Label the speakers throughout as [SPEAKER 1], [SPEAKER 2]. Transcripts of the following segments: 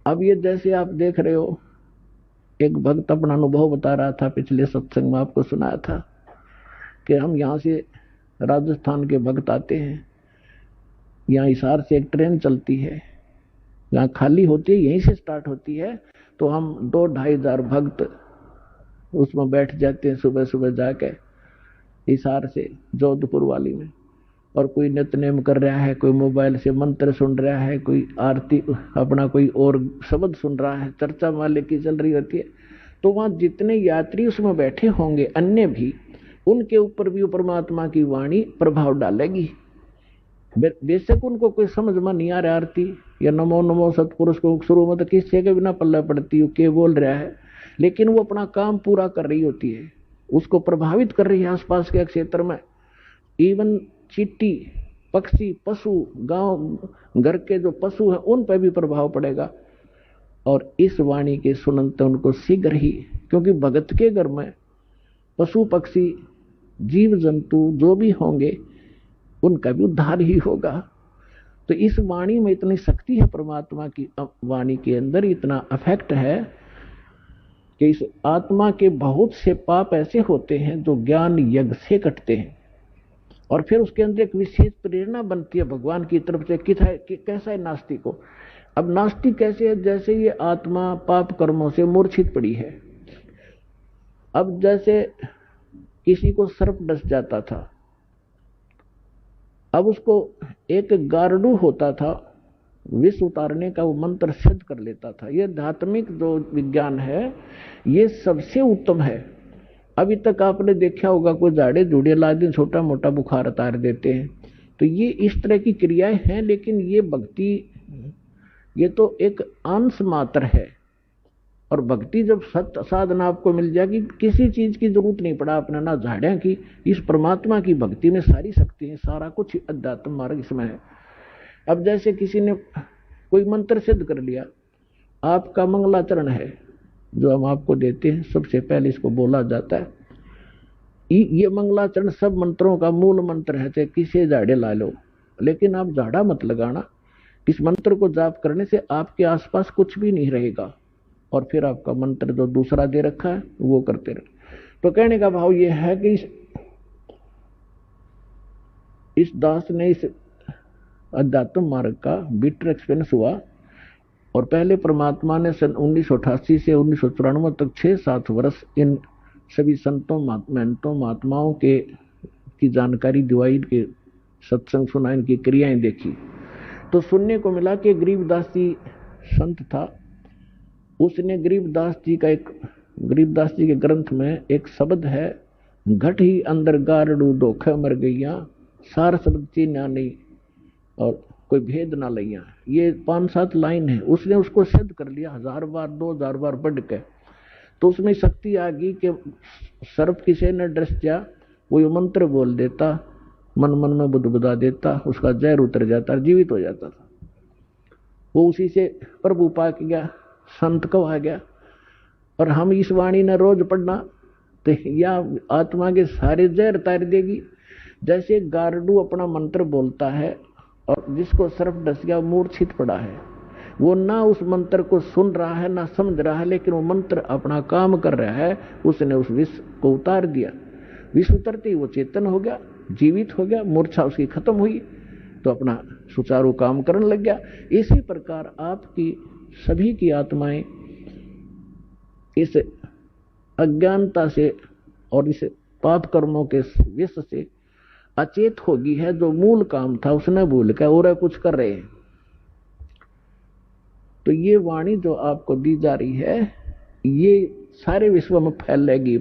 [SPEAKER 1] अब ये जैसे आप देख रहे हो, एक भक्त अपना अनुभव बता रहा था, पिछले सत्संग में आपको सुनाया था कि हम यहाँ से राजस्थान के भक्त आते हैं, यहाँ हिसार से एक ट्रेन चलती है, यहाँ खाली होती है, यहीं से स्टार्ट होती है, तो हम 2-2,500 भक्त उसमें बैठ जाते हैं सुबह सुबह जाके हिसार से जोधपुर वाली में। और कोई नित्यनेम कर रहा है, कोई मोबाइल से मंत्र सुन रहा है, कोई आरती अपना कोई और शब्द सुन रहा है, चर्चा माले की चल रही होती है। तो वहां जितने यात्री उसमें बैठे होंगे अन्य भी, उनके ऊपर भी परमात्मा की वाणी प्रभाव डालेगी। बेशक उनको कोई समझ में नहीं आ रहा आरती या नमो नमो सतपुरुष को शुरू में तो किससे के बिना पल्ला पड़ती हो के बोल रहा है, लेकिन वो अपना काम पूरा कर रही होती है, उसको प्रभावित कर रही है आसपास के क्षेत्र में। इवन चींटी, पक्षी, पशु, गांव घर के जो पशु हैं उन पर भी प्रभाव पड़ेगा। और इस वाणी के सुनते उनको शीघ्र ही, क्योंकि भगत के घर में पशु पक्षी जीव जंतु जो भी होंगे उनका भी उद्धार ही होगा। तो इस वाणी में इतनी शक्ति है, परमात्मा की वाणी के अंदर इतना अफेक्ट है कि इस आत्मा के बहुत से पाप ऐसे होते हैं जो ज्ञान यज्ञ से कटते हैं, और फिर उसके अंदर एक विशेष प्रेरणा बनती है भगवान की तरफ से। कैसा है नास्तिक को? अब नास्तिक कैसे है? जैसे ये आत्मा पाप कर्मों से मूर्छित पड़ी है। अब जैसे किसी को सर्प डस जाता था, अब उसको एक गारडू होता था, विष उतारने का वो मंत्र सिद्ध कर लेता था। ये धात्मिक जो विज्ञान है ये सबसे उत्तम है। अभी तक आपने देखा होगा कोई झाड़े झूड़े ला दिन छोटा मोटा बुखार उतार देते हैं, तो ये इस तरह की क्रियाएं हैं। लेकिन ये भक्ति, ये तो एक अंश मात्र है। और भक्ति जब सत्य साधना आपको मिल जाएगी, किसी चीज की जरूरत नहीं पड़ा अपने, ना झाड़ियां की। इस परमात्मा की भक्ति में सारी शक्ति है, सारा कुछ अध्यात्म मार्ग इसमें है। अब जैसे किसी ने कोई मंत्र सिद्ध कर लिया, आपका मंगलाचरण है जो हम आपको देते हैं, सबसे पहले इसको बोला जाता है। ये मंगलाचरण सब मंत्रों का मूल मंत्र है, चाहे किसी झाड़े ला लो, लेकिन आप झाड़ा मत लगाना। इस मंत्र को जाप करने से आपके आसपास कुछ भी नहीं रहेगा, और फिर आपका मंत्र जो दूसरा दे रखा है वो करते रहे। तो कहने का भाव ये है कि इस दास ने इस अध्यात्म मार्ग का बिटर एक्सपीरियंस हुआ। और पहले परमात्मा ने सन 1988 से 1994 तक 6-7 वर्ष इन सभी संतों महंतों महात्माओं के की जानकारी दिवाई, के सत्संग सुना, इनकी क्रियाएं देखी। तो सुनने को मिला कि गरीबदास जी संत था, उसने गरीबदास जी के ग्रंथ में एक शब्द है, घट ही अंदर गारड़ू धोखे मर गईया, सार शब्द चीन्या नहीं और कोई भेद ना लैया। ये 5-7 लाइन है, उसने उसको सिद्ध कर लिया 1000 बार 2000 बार पढ़ के। तो उसमें शक्ति आ गई कि सर्प किसे न डस जा, वो ये मंत्र बोल देता, मन मन में बुदबुदा देता, उसका जहर उतर जाता, जीवित हो जाता था। वो उसी से प्रभु पा गया, संत को आ गया। और हम इस वाणी ने रोज पढ़ना तो या आत्मा के सारे जहर तार देगी। जैसे गारडू अपना मंत्र बोलता है और जिसको सर्प डस गया मूर्छित पड़ा है, वो ना उस मंत्र को सुन रहा है ना समझ रहा है, लेकिन वो मंत्र अपना काम कर रहा है, उसने उस विष को उतार दिया। विष उतरते ही वो चेतन हो गया, जीवित हो गया, मूर्छा उसकी खत्म हुई, तो अपना सुचारू काम करने लग गया। इसी प्रकार आपकी सभी की आत्माएं इस अज्ञानता से और इस पाप कर्मों के विष से अचेत होगी है। जो मूल काम था उसने भूल कर और कुछ कर रहे हैं। तो ये वाणी जो आपको दी जा रही है ये सारे विश्व में फैलेगी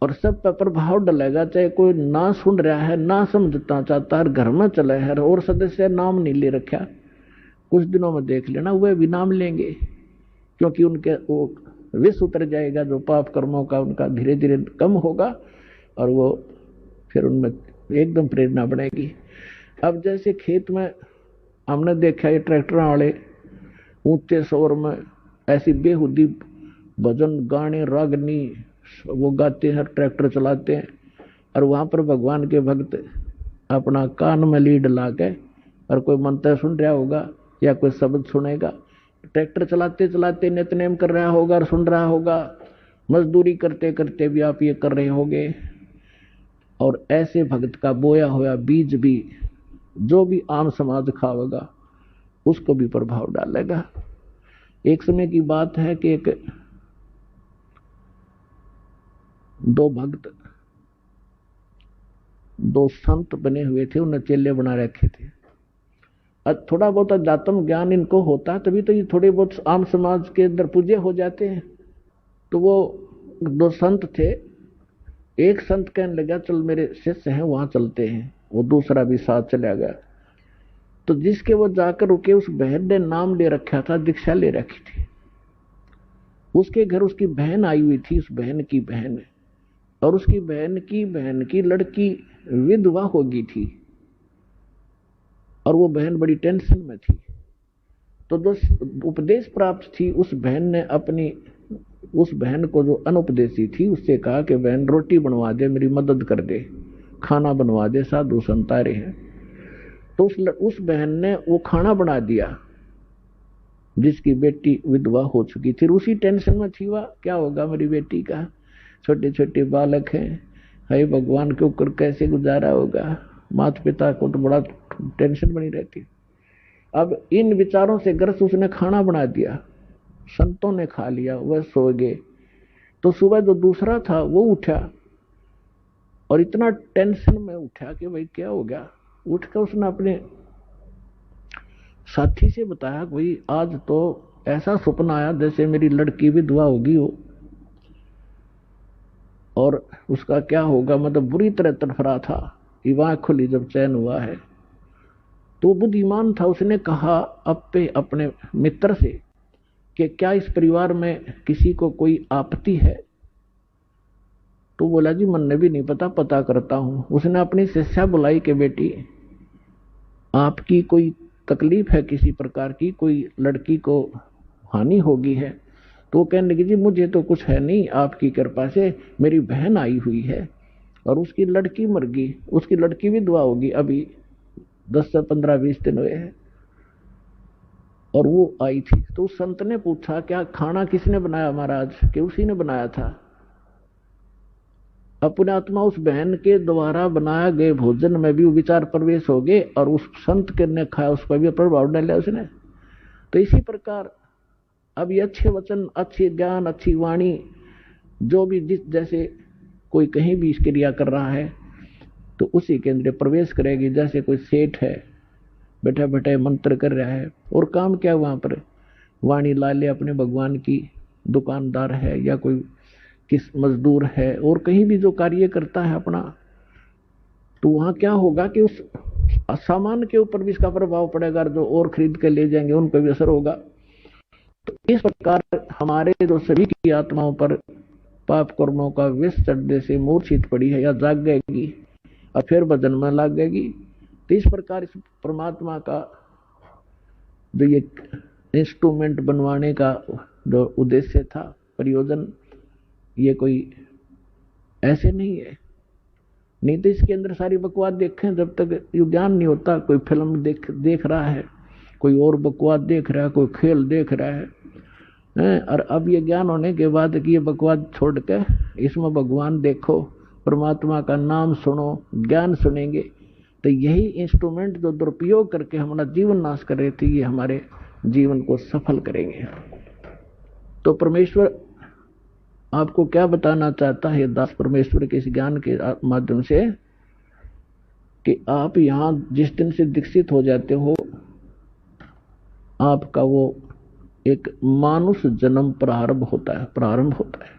[SPEAKER 1] और सब पर प्रभाव डलेगा। चाहे कोई ना सुन रहा है, ना समझना चाहता है, घर में चले है और सदस्य नाम नहीं ले रखा, कुछ दिनों में देख लेना वह भी नाम लेंगे, क्योंकि उनके वो विष उतर जाएगा जो पाप कर्मों का, उनका धीरे धीरे कम होगा और वो फिर उनमें एकदम प्रेरणा बढ़ेगी। अब जैसे खेत में हमने देखा ये ट्रैक्टर वाले ऊंचे शोर में ऐसी बेहुदी भजन गाने रागनी वो गाते हैं, ट्रैक्टर चलाते हैं, और वहां पर भगवान के भक्त अपना कान में लीड ला के और कोई मंत्र सुन रहा होगा या कोई शब्द सुनेगा, ट्रैक्टर चलाते चलाते नित्यनेम कर रहा होगा और सुन रहा होगा, मजदूरी करते करते भी आप ये कर रहे होगे। और ऐसे भक्त का बोया हुआ बीज भी जो भी आम समाज खावेगा उसको भी प्रभाव डालेगा। एक समय की बात है कि एक दो भक्त, दो संत बने हुए थे, उन्हें चेले बना रखे थे। अब थोड़ा बहुत अध्यात्म ज्ञान इनको होता है तभी तो ये थोड़े बहुत आम समाज के अंदर पूज्य हो जाते हैं। तो वो दो संत थे, एक संत कहने लगा चल मेरे शिष्य हैं वहां चलते हैं, वो दूसरा भी साथ चला गया। तो जिसके वो जाकर रुके उस बहन ने नाम ले रखा था, दीक्षा ले रखी थी। उसके घर उसकी बहन आई हुई थी, उस बहन की बहन, और उसकी बहन की लड़की विधवा हो गई थी और वो बहन बड़ी टेंशन में थी। तो जो उपदेश प्राप्त थी उस बहन ने अपनी उस बहन को, जो अनुपदेशी थी, उससे कहा कि बहन रोटी बनवा दे, मेरी मदद कर दे, खाना बनवा दे, साधु संत आ रहे हैं। तो उस बहन ने वो खाना बना दिया जिसकी बेटी विधवा हो चुकी थी। उसी टेंशन में थी वह, क्या होगा मेरी बेटी का, छोटे छोटे बालक हैं, हे भगवान के ऊपर कैसे गुजारा होगा। माता पिता को तो बड़ा टेंशन बनी रहती। अब इन विचारों से ग्रस्त उसने खाना बना दिया, संतों ने खा लिया, वह सो गए। तो सुबह जो दूसरा था वो उठा और इतना टेंशन में उठा कि भाई क्या हो गया। उठकर उसने अपने साथी से बताया कि भाई आज तो ऐसा सपना आया जैसे मेरी लड़की विधवा होगी हो, और उसका क्या होगा, मतलब बुरी तरह तड़फड़ा था। आँख खुली जब चैन हुआ है तो बुद्धिमान था, उसने कहा अपने मित्र से कि क्या इस परिवार में किसी को कोई आपत्ति है। तो बोला जी मन ने भी नहीं पता, पता करता हूं। उसने अपनी शिष्या बुलाई कि बेटी आपकी कोई तकलीफ है किसी प्रकार की, कोई लड़की को हानि होगी है। तो वो कहने लगी जी मुझे तो कुछ है नहीं, आपकी कृपा से मेरी बहन आई हुई है और उसकी लड़की मर गई, उसकी लड़की विधवा होगी, अभी 10 से 15-20 दिन हुए हैं और वो आई थी। तो उस संत ने पूछा क्या खाना किसने बनाया महाराज, कि उसी ने बनाया था। अपने आत्मा उस बहन के द्वारा बनाया गए भोजन में भी वो विचार प्रवेश हो गए और उस संत के ने खाया उस पर भी प्रभाव डाला उसने। तो इसी प्रकार अब ये अच्छे वचन, अच्छे ज्ञान, अच्छी वाणी जो भी जिस जैसे कोई कहीं भी इस क्रिया कर रहा है तो उसी के अंदर प्रवेश करेगी। जैसे कोई सेठ है बैठे बैठे मंत्र कर रहा है और काम क्या वहां पर वाणी ला ले अपने भगवान की, दुकानदार है या कोई किस मजदूर है और कहीं भी जो कार्य करता है अपना, तो वहां क्या होगा कि उस सामान के ऊपर भी इसका प्रभाव पड़ेगा, जो और खरीद के ले जाएंगे उन पर भी असर होगा। तो इस प्रकार हमारे जो सभी की आत्माओं पर पाप कर्मों का विष चढ़ने से मूर्छित पड़ी है या जाग गएगी और फिर भजन में लग गएगी। तो इस प्रकार इस परमात्मा का जो ये इंस्ट्रूमेंट बनवाने का जो उद्देश्य था, प्रयोजन, ये कोई ऐसे नहीं है। नहीं तो इसके अंदर सारी बकवास देखें, जब तक ये ज्ञान नहीं होता, कोई फिल्म देख रहा है, कोई और बकवास देख रहा है, कोई खेल देख रहा है, और अब ये ज्ञान होने के बाद कि ये बकवास छोड़ के इसमें भगवान देखो, परमात्मा का नाम सुनो, ज्ञान सुनेंगे, तो यही इंस्ट्रूमेंट जो दुरुपयोग करके हमारा जीवन नाश कर रहे थे ये हमारे जीवन को सफल करेंगे। तो परमेश्वर आपको क्या बताना चाहता है दास परमेश्वर के इस ज्ञान के माध्यम से, कि आप यहां जिस दिन से दीक्षित हो जाते हो आपका वो एक मानुष जन्म प्रारंभ होता है।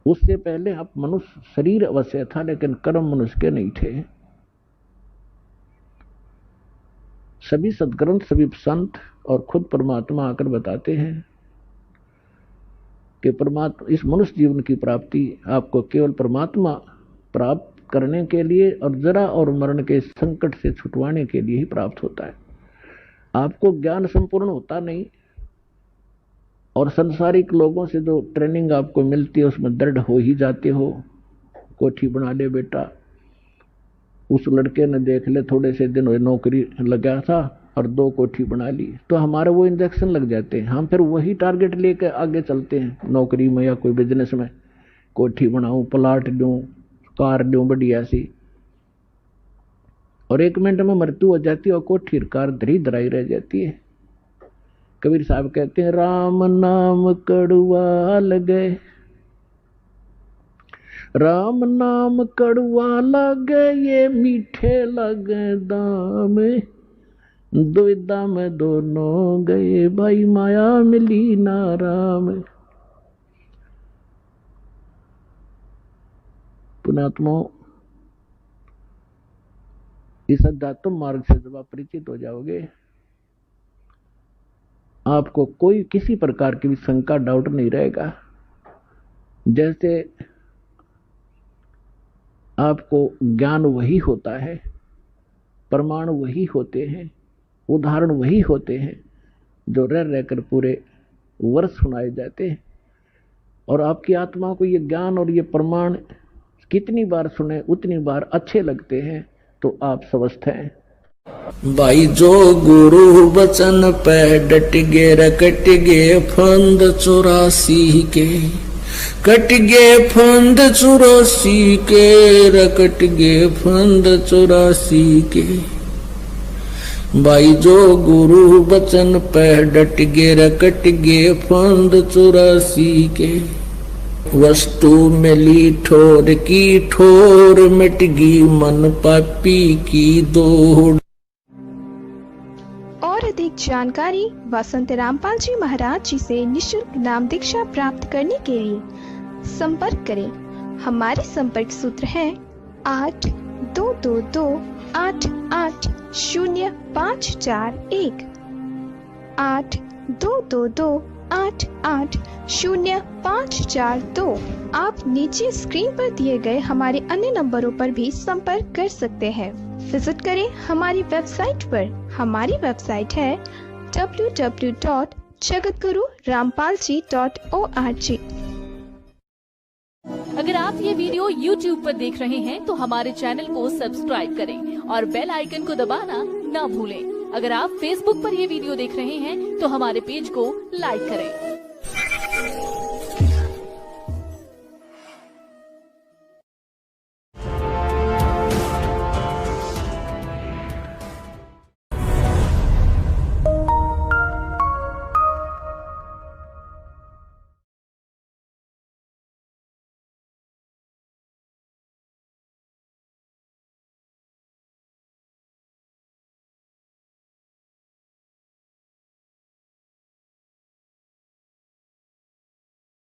[SPEAKER 1] उससे पहले आप मनुष्य शरीर अवश्य था लेकिन कर्म मनुष्य के नहीं थे। सभी सदग्रंथ, सभी संत और खुद परमात्मा आकर बताते हैं कि परमात्मा इस मनुष्य जीवन की प्राप्ति आपको केवल परमात्मा प्राप्त करने के लिए और जरा और मरण के संकट से छुटवाने के लिए ही प्राप्त होता है। आपको ज्ञान संपूर्ण होता नहीं और संसारिक लोगों से जो ट्रेनिंग आपको मिलती है उसमें दृढ़ हो ही जाते हो। कोठी बना ले बेटा, उस लड़के ने देख ले थोड़े से दिन हुए नौकरी लगा था और 2 कोठी बना ली, तो हमारे वो इंजेक्शन लग जाते हैं। हम फिर वही टारगेट लेकर आगे चलते हैं, नौकरी में या कोई बिजनेस में, कोठी बनाऊं, प्लाट दूं, कार दूं बढ़िया सी, और 1 मिनट में मृत्यु हो जाती है और कोठी कार धरी धराई रह जाती है। कबीर साहब कहते हैं, राम नाम कड़वा लगे, राम नाम कड़वा लगे, ये मीठे लगे दाम, दुविधा में दोनों गए, भाई माया मिली ना राम। पुणात्मा, इस अध्यात्म मार्ग से जब आप परिचित हो जाओगे, आपको कोई किसी प्रकार की भी शंका, डाउट नहीं रहेगा। जैसे आपको ज्ञान वही होता है, प्रमाण वही होते हैं, उदाहरण वही होते हैं जो रह रहकर पूरे वर्ष सुनाए जाते हैं, और आपकी आत्मा को ये ज्ञान और ये प्रमाण कितनी बार सुने उतनी बार अच्छे लगते हैं। तो आप स्वस्थ हैं।
[SPEAKER 2] भाई जो गुरु वचन पे डट गे रकट गे फंद 84 के, कट गे फंद 84 के, रकट गे फंद 84 के। भाई जो गुरु वचन पे डट गे रकट गे फंद 84 के। वस्तु मिली ठोर की ठोर, मिट गई मन पापी की दौड़।
[SPEAKER 3] और अधिक जानकारी वसंत रामपाल जी महाराज जी से निशुल्क नाम दीक्षा प्राप्त करने के लिए संपर्क करें। हमारे संपर्क सूत्र है 8222880541, 8222880542। आप नीचे स्क्रीन पर दिए गए हमारे अन्य नंबरों पर भी संपर्क कर सकते हैं। विजिट करें हमारी वेबसाइट पर। हमारी वेबसाइट है www.jagatgururampalji.org।
[SPEAKER 4] अगर आप ये वीडियो YouTube पर देख रहे हैं तो हमारे चैनल को सब्सक्राइब करें और बेल आइकन को दबाना ना भूलें। अगर आप Facebook पर ये वीडियो देख रहे हैं तो हमारे पेज को लाइक करें।